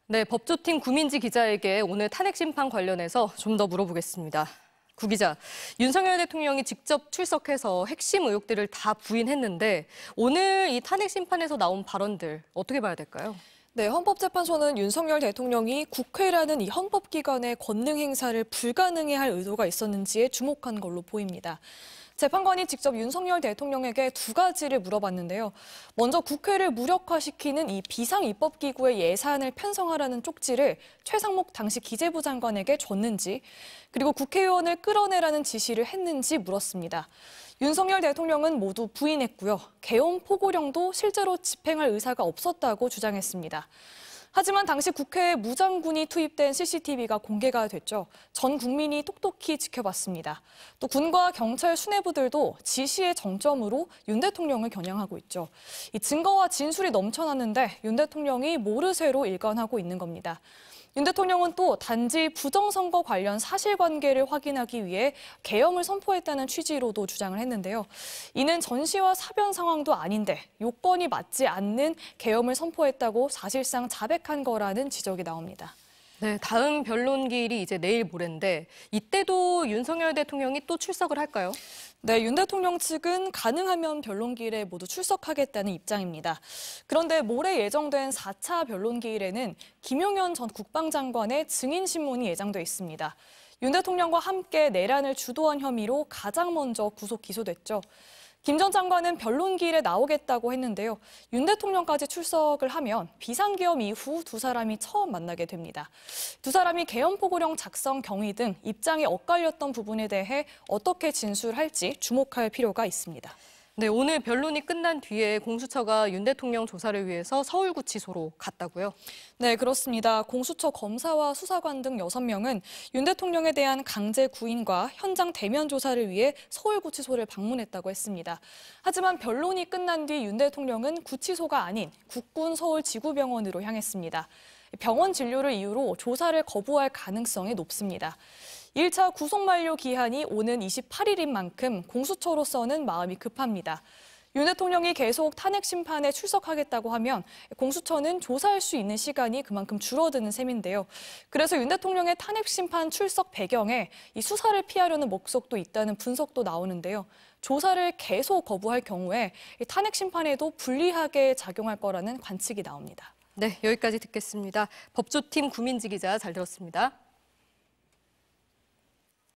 네, 법조팀 구민지 기자에게 오늘 탄핵 심판 관련해서 좀 더 물어보겠습니다. 구 기자, 윤석열 대통령이 직접 출석해서 핵심 의혹들을 다 부인했는데 오늘 이 탄핵 심판에서 나온 발언들 어떻게 봐야 될까요? 네, 헌법재판소는 윤석열 대통령이 국회라는 이 헌법기관의 권능 행사를 불가능해 할 의도가 있었는지에 주목한 걸로 보입니다. 재판관이 직접 윤석열 대통령에게 두 가지를 물어봤는데요. 먼저 국회를 무력화시키는 이 비상입법기구의 예산을 편성하라는 쪽지를 최상목 당시 기재부 장관에게 줬는지, 그리고 국회의원을 끌어내라는 지시를 했는지 물었습니다. 윤석열 대통령은 모두 부인했고요. 계엄 포고령도 실제로 집행할 의사가 없었다고 주장했습니다. 하지만 당시 국회에 무장군이 투입된 CCTV가 공개가 됐죠. 전 국민이 똑똑히 지켜봤습니다. 또 군과 경찰 수뇌부들도 지시의 정점으로 윤 대통령을 겨냥하고 있죠. 이 증거와 진술이 넘쳐났는데 윤 대통령이 모르쇠로 일관하고 있는 겁니다. 윤 대통령은 또 단지 부정선거 관련 사실관계를 확인하기 위해 계엄을 선포했다는 취지로도 주장을 했는데요. 이는 전시와 사변 상황도 아닌데 요건이 맞지 않는 계엄을 선포했다고 사실상 자백한 거라는 지적이 나옵니다. 네, 다음 변론기일이 이제 내일 모레인데 이때도 윤석열 대통령이 또 출석을 할까요? 네, 윤 대통령 측은 가능하면 변론기일에 모두 출석하겠다는 입장입니다. 그런데 모레 예정된 4차 변론기일에는 김용현 전 국방장관의 증인신문이 예정돼 있습니다. 윤 대통령과 함께 내란을 주도한 혐의로 가장 먼저 구속 기소됐죠. 김 전 장관은 변론기일에 나오겠다고 했는데요. 윤 대통령까지 출석을 하면 비상계엄 이후 두 사람이 처음 만나게 됩니다. 두 사람이 계엄포고령 작성 경위 등 입장이 엇갈렸던 부분에 대해 어떻게 진술할지 주목할 필요가 있습니다. 네, 오늘 변론이 끝난 뒤에 공수처가 윤 대통령 조사를 위해서 서울구치소로 갔다고요? 네, 그렇습니다. 공수처 검사와 수사관 등 6명은 윤 대통령에 대한 강제 구인과 현장 대면 조사를 위해 서울구치소를 방문했다고 했습니다. 하지만 변론이 끝난 뒤 윤 대통령은 구치소가 아닌 국군 서울지구병원으로 향했습니다. 병원 진료를 이유로 조사를 거부할 가능성이 높습니다. 1차 구속 만료 기한이 오는 28일인 만큼 공수처로서는 마음이 급합니다. 윤 대통령이 계속 탄핵 심판에 출석하겠다고 하면 공수처는 조사할 수 있는 시간이 그만큼 줄어드는 셈인데요. 그래서 윤 대통령의 탄핵 심판 출석 배경에 이 수사를 피하려는 목적도 있다는 분석도 나오는데요. 조사를 계속 거부할 경우에 탄핵 심판에도 불리하게 작용할 거라는 관측이 나옵니다. 네, 여기까지 듣겠습니다. 법조팀 구민지 기자 잘 들었습니다.